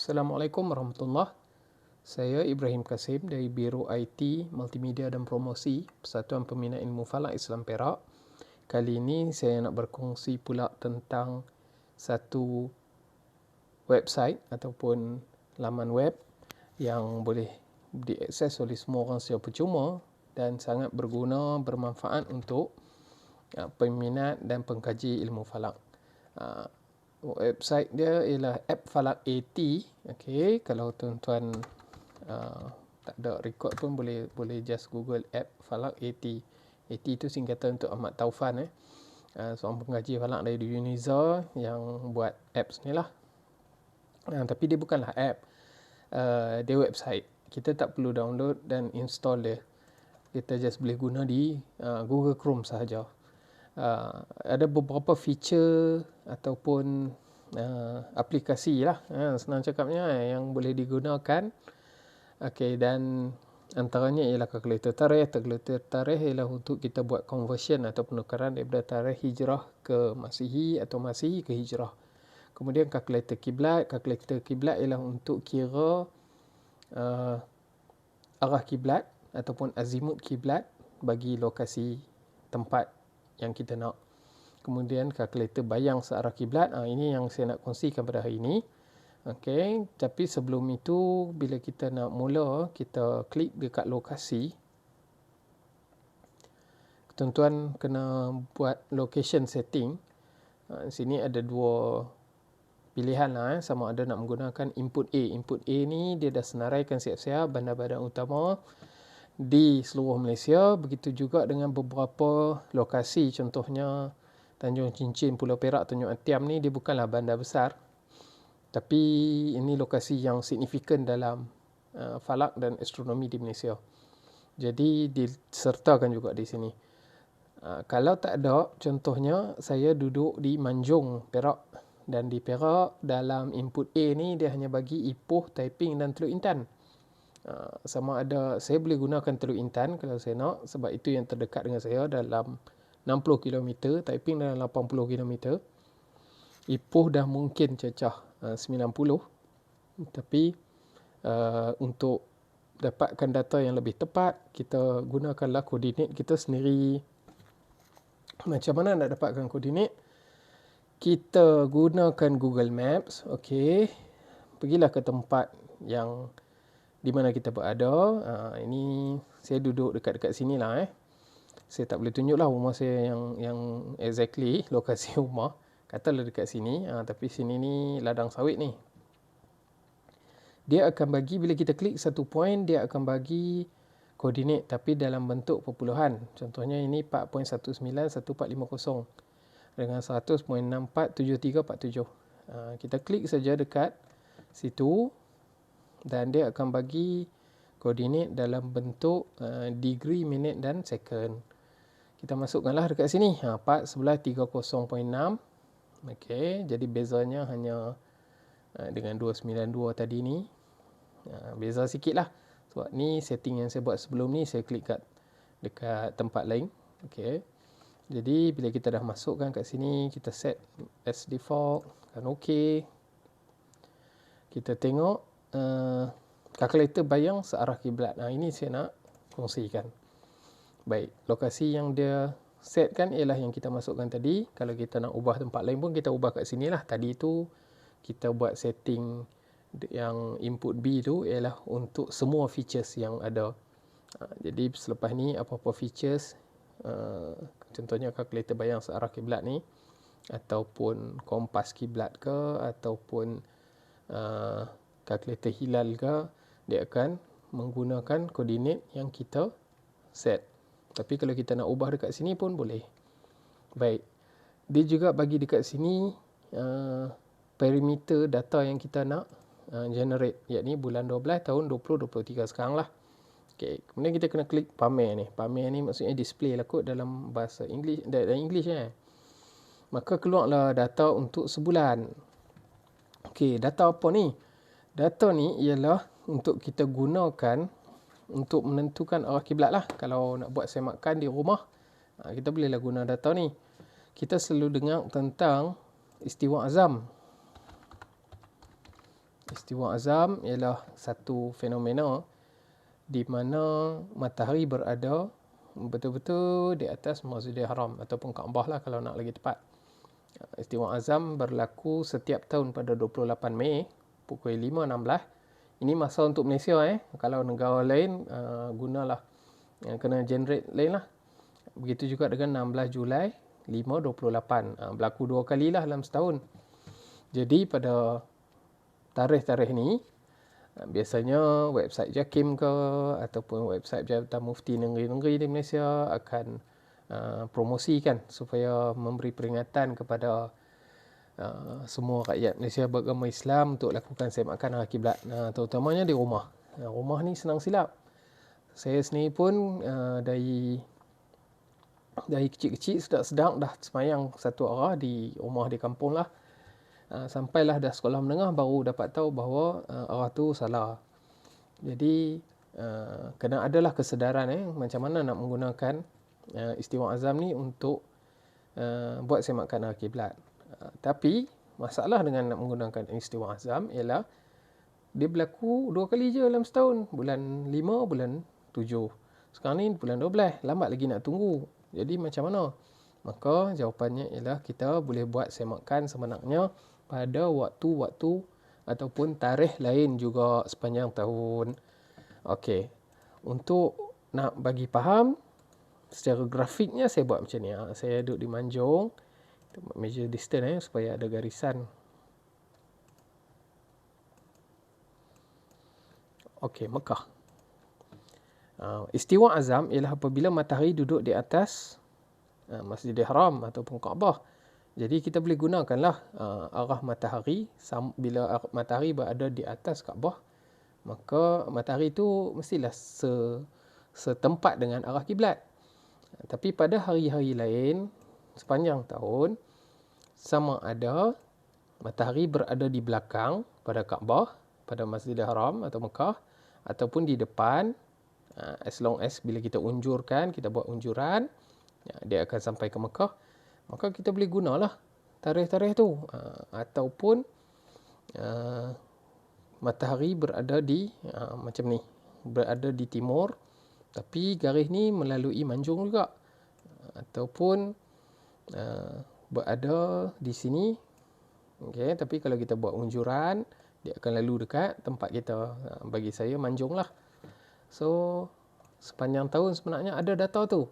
Assalamualaikum warahmatullahi. Saya Ibrahim Kasim dari Biro IT, Multimedia dan Promosi, Persatuan Pembina Ilmu Falak Islam Perak. Kali ini saya nak berkongsi pula tentang satu website ataupun laman web yang boleh diakses oleh semua orang secara percuma dan sangat berguna, bermanfaat untuk peminat dan pengkaji ilmu falak. Website dia ialah App Falak AT. Okey, kalau tuan-tuan tak ada record pun boleh just Google App Falak AT. AT itu singkatan untuk Ahmad Taufan, seorang pengkaji falak dari Uniza yang buat apps ni lah. Tapi dia bukanlah app, dia website. Kita tak perlu download dan install dia. Kita just boleh guna di Google Chrome sahaja. Ada beberapa feature ataupun aplikasi lah, senang cakapnya, yang boleh digunakan. Okey, dan antaranya ialah kalkulator tarikh. Kalkulator tarikh ialah untuk kita buat conversion atau penukaran daripada tarikh hijrah ke Masihi atau Masihi ke hijrah. Kemudian kalkulator kiblat. Kalkulator kiblat ialah untuk kira arah kiblat ataupun azimut kiblat bagi lokasi tempat yang kita nak. Kemudian kalkulator bayang searah kiblat. Ini yang saya nak kongsikan pada hari ini. Okey, tapi sebelum itu, bila kita nak mula, kita klik dekat lokasi. Tuan-tuan kena buat location setting. Sini ada dua pilihan lah, sama ada nak menggunakan input A. Input A ni dia dah senaraikan siap-siap bandar-bandar utama di seluruh Malaysia. Begitu juga dengan beberapa lokasi, contohnya Tanjung Cincin, Pulau Perak, Tanjung Atiam ni dia bukanlah bandar besar, tapi ini lokasi yang signifikan dalam falak dan astronomi di Malaysia. Jadi disertakan juga di sini. Kalau tak ada, contohnya saya duduk di Manjung, Perak, dan di Perak dalam input A ni dia hanya bagi Ipoh, Taiping dan Teluk Intan. Sama ada saya boleh gunakan Teluk Intan kalau saya nak, sebab itu yang terdekat dengan saya dalam 60 km, Taiping dalam 80 km. Ipoh dah mungkin cecah 90. Tapi untuk dapatkan data yang lebih tepat, kita gunakanlah koordinat kita sendiri. Macam mana nak dapatkan koordinat? Kita gunakan Google Maps. Okey, pergilah ke tempat yang di mana kita berada. Ini saya duduk dekat-dekat sini lah. Saya tak boleh tunjuk lah rumah saya yang exactly lokasi rumah. Katalah dekat sini. Tapi sini ni ladang sawit ni. Dia akan bagi, bila kita klik satu point, dia akan bagi koordinat tapi dalam bentuk perpuluhan. Contohnya ini 4.191450 dengan 100.647347. Kita klik saja dekat situ dan dia akan bagi koordinat dalam bentuk degree, minit dan second. Kita masukkanlah dekat sini. 4 sebelah 30.6. Okey, jadi bezanya hanya dengan 292 tadi ni. Beza sikit lah. Sebab ni setting yang saya buat sebelum ni, saya klik dekat tempat lain. Okey. Jadi bila kita dah masukkan kat sini, kita set as default, kan okey. Kita tengok kalkulator bayang searah kiblat. Ini saya nak kongsikan. Baik, lokasi yang dia setkan ialah yang kita masukkan tadi. Kalau kita nak ubah tempat lain pun kita ubah kat sini lah. Tadi tu kita buat setting yang input B tu ialah untuk semua features yang ada. Jadi selepas ni apa-apa features, contohnya kalkulator bayang searah kiblat ni, ataupun kompas kiblat ke, ataupun kalkulator hilal ke, dia akan menggunakan koordinat yang kita set. Tapi kalau kita nak ubah dekat sini pun boleh. Baik, dia juga bagi dekat sini parameter data yang kita nak generate, iaitu bulan 12 tahun 2023 sekarang lah. Okay. Kemudian kita kena klik pamer ni. Pamer ni maksudnya display lah kot dalam bahasa English, dalam English Maka keluarlah data untuk sebulan. Okey, data apa ni? Data ni ialah untuk kita gunakan untuk menentukan arah kiblat lah. Kalau nak buat semakan di rumah, kita bolehlah guna data ni. Kita selalu dengar tentang Istiwa Azam. Istiwa azam ialah satu fenomena di mana matahari berada betul-betul di atas Masjidil Haram ataupun Kaabah lah kalau nak lagi tepat. Istiwa azam berlaku setiap tahun pada 28 Mei pukul 5.16. Ini masa untuk Malaysia. Kalau negara lain gunalah kena generate lain lah. Begitu juga dengan 16 Julai 5.28. Berlaku 2 kali lah dalam setahun. Jadi pada tarikh-tarikh ni biasanya website JAKIM ke ataupun website Jabatan Mufti negeri-negeri di Malaysia akan promosikan supaya memberi peringatan kepada semua rakyat Malaysia beragama Islam untuk lakukan semakan arah kiblat, terutamanya di rumah. Rumah ni senang silap. Saya sendiri pun dari kecil-kecil sedang dah semayang satu arah di rumah di kampung lah. Sampailah dah sekolah menengah baru dapat tahu bahawa arah tu salah. Jadi kena adalah kesedaran macam mana nak menggunakan istiwa azam ni untuk buat semakan arah kiblat. Tapi masalah dengan nak menggunakan istiwa azam ialah dia berlaku 2 kali je dalam setahun, bulan 5, bulan 7. Sekarang ni bulan 12, lambat lagi nak tunggu. Jadi macam mana? Maka jawapannya ialah kita boleh buat semakan sebenarnya pada waktu-waktu ataupun tarikh lain juga sepanjang tahun. Okey. Untuk nak bagi faham secara grafiknya saya buat macam ni. Saya duduk di Manjung. Measure distance supaya ada garisan. Okey, Mekah. Istiwa azam ialah apabila matahari duduk di atas Masjidil Haram ataupun Kaabah. Jadi kita boleh gunakanlah arah matahari bila matahari berada di atas Kaabah, maka matahari itu mestilah setempat dengan arah kiblat. Tapi pada hari-hari lain sepanjang tahun, sama ada matahari berada di belakang pada Kaabah, pada Masjidil Haram atau Mekah, ataupun di depan, as long as bila kita unjurkan, kita buat unjuran, dia akan sampai ke Mekah, maka kita boleh gunalah tarikh-tarikh tu. Ataupun matahari berada di macam ni, berada di timur, tapi garis ni melalui Manjung juga. Ataupun berada di sini. Okay, tapi kalau kita buat unjuran, dia akan lalu dekat tempat kita. Bagi saya Manjung lah. So sepanjang tahun sebenarnya ada data tu.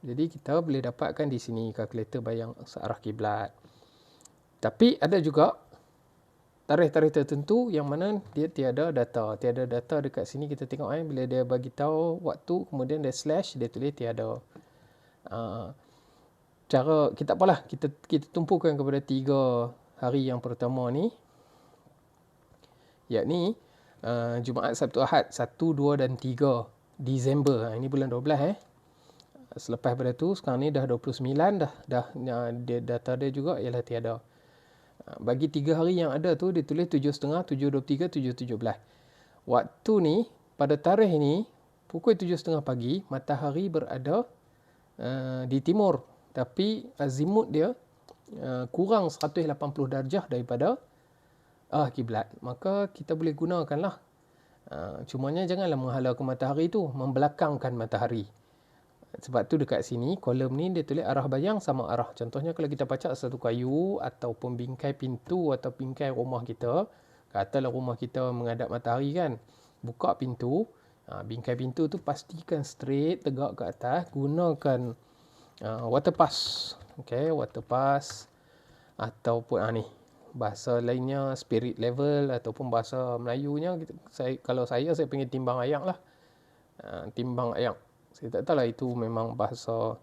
Jadi kita boleh dapatkan di sini kalkulator bayang searah kiblat. Tapi ada juga tarikh-tarikh tertentu yang mana dia tiada data. Tiada data dekat sini kita tengok bila dia bagi tahu waktu kemudian dia slash, dia tulis tiada. Cara kita apalah, kita tumpukan kepada 3 hari yang pertama ni, yakni Jumaat, Sabtu, Ahad 1, 2 dan 3 Disember. Ini bulan 12 Selepas pada tu sekarang ni dah 29 dah dia data dia juga ialah tiada. Bagi 3 hari yang ada tu dia tulis 7.30, 7.23, 7.17. Waktu ni pada tarikh ni pukul 7.30 pagi matahari berada di timur, tapi azimut dia kurang 180 darjah daripada kiblat. Maka kita boleh gunakanlah. Cumanya janganlah menghala ke matahari tu, membelakangkan matahari. Sebab tu dekat sini kolom ni dia tulis arah bayang sama arah. Contohnya kalau kita pacak satu kayu ataupun bingkai pintu atau bingkai rumah kita, katalah rumah kita menghadap matahari kan, buka pintu, bingkai pintu tu pastikan straight, tegak ke atas, gunakan water pass. Okey, water pass ataupun ni bahasa lainnya spirit level ataupun bahasa Melayunya kalau saya panggil timbang ayak lah. Timbang ayak. Saya tak tahu lah itu memang bahasa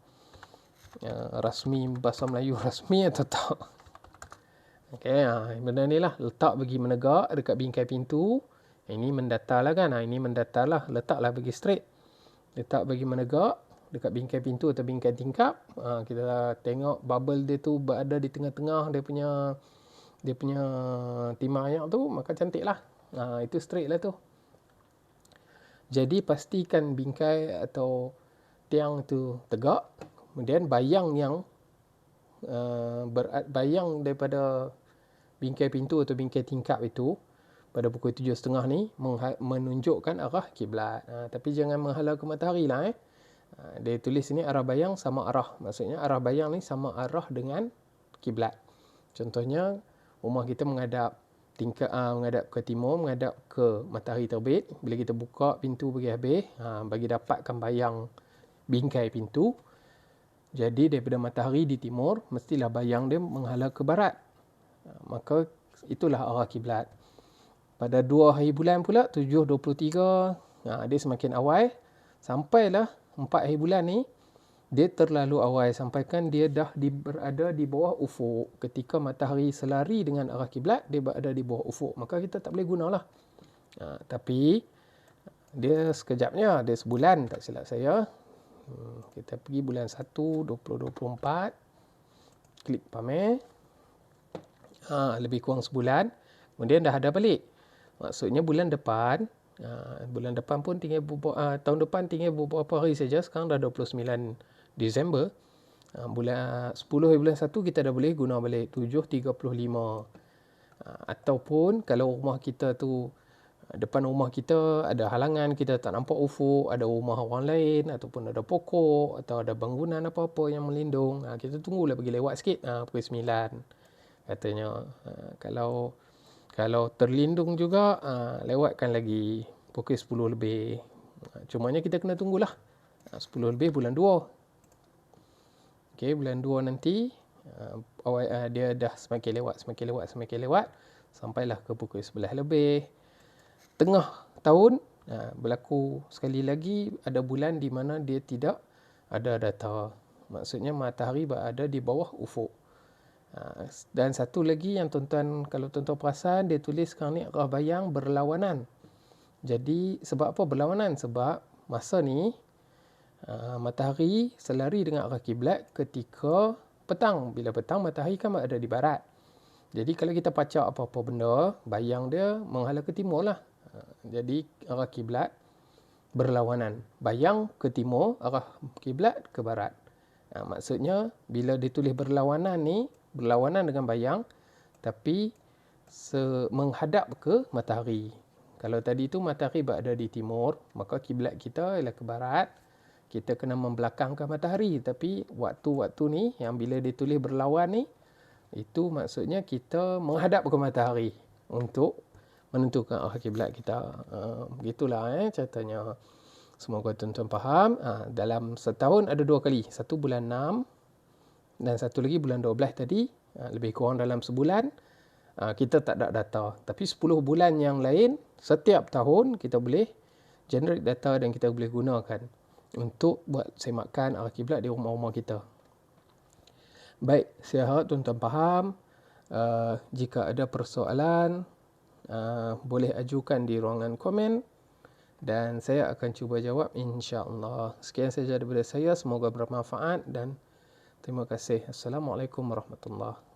rasmi, bahasa Melayu rasmi atau tak. Okey, benda ni lah letak bagi menegak dekat bingkai pintu. Ini mendatar lah kan. Ini mendatar lah, letaklah bagi straight. Letak bagi menegak dekat bingkai pintu atau bingkai tingkap. Kita tengok bubble dia tu berada di tengah-tengah dia punya timbang ayak tu, maka cantik lah. Itu straight lah tu. Jadi pastikan bingkai atau tiang itu tegak. Kemudian bayang yang bayang daripada bingkai pintu atau bingkai tingkap itu pada pukul 7.30 ni menunjukkan arah kiblat. Tapi jangan menghala ke matahari lah. Dia tulis sini arah bayang sama arah. Maksudnya arah bayang ni sama arah dengan kiblat. Contohnya rumah kita menghadap menghadap ke timur, menghadap ke matahari terbit. Bila kita buka pintu bagi habis, bagi dapatkan bayang bingkai pintu. Jadi daripada matahari di timur, mestilah bayang dia menghala ke barat. Maka itulah arah kiblat. Pada 2 hari bulan pula, 7.23, dia semakin awal. Sampailah 4 hari bulan ni, dia terlalu awal. Sampaikan dia dah berada di bawah ufuk. Ketika matahari selari dengan arah kiblat, dia berada di bawah ufuk. Maka kita tak boleh gunalah. Tapi, dia sekejapnya, dia sebulan, tak silap saya. Kita pergi bulan 1, 2024. Klik pamer. Lebih kurang sebulan. Kemudian dah ada balik. Maksudnya bulan depan pun tinggal tahun depan tinggal beberapa hari saja. Sekarang dah 29 Disember. Bulan 10 hari bulan 1 kita dah boleh guna balik 7.35. Ataupun kalau rumah kita tu, depan rumah kita ada halangan, kita tak nampak ufuk, ada rumah orang lain ataupun ada pokok atau ada bangunan apa-apa yang melindung, kita tunggulah bagi lewat sikit, pukul 9 katanya. Kalau terlindung juga, lewatkan lagi pukul 10 lebih. Cumanya kita kena tunggulah 10 lebih bulan 2. Okey, bulan 2 nanti dia dah semakin lewat sampailah ke pukul 11 lebih. Tengah tahun berlaku sekali lagi ada bulan di mana dia tidak ada data. Maksudnya matahari berada di bawah ufuk. Dan satu lagi yang kalau tuan-tuan perasan, dia tulis sekarang ni arah bayang berlawanan. Jadi sebab apa berlawanan? Sebab masa ni matahari selari dengan arah kiblat ketika petang. Bila petang matahari kan berada di barat. Jadi kalau kita pacak apa-apa benda, bayang dia menghala ke timur lah. Jadi arah kiblat berlawanan. Bayang ke timur, arah kiblat ke barat. Maksudnya bila ditulis berlawanan ni, berlawanan dengan bayang, tapi menghadap ke matahari. Kalau tadi tu matahari berada di timur, maka kiblat kita ialah ke barat. Kita kena membelakangkan matahari. Tapi waktu-waktu ni, yang bila ditulis berlawan ni, itu maksudnya kita menghadap ke matahari untuk menentukan arah kiblat kita. Begitulah ceritanya. Semoga tuan-tuan faham. Dalam setahun ada 2 kali. Satu bulan 6 dan satu lagi bulan 12 tadi. Lebih kurang dalam sebulan. Kita tak ada data. Tapi 10 bulan yang lain, setiap tahun kita boleh generate data dan kita boleh gunakan untuk buat semakan arah kiblat di rumah-rumah kita. Baik, saya harap tuan-tuan faham. Jika ada persoalan, boleh ajukan di ruangan komen dan saya akan cuba jawab insya-Allah. Sekian saja daripada saya, semoga bermanfaat dan terima kasih. Assalamualaikum warahmatullahi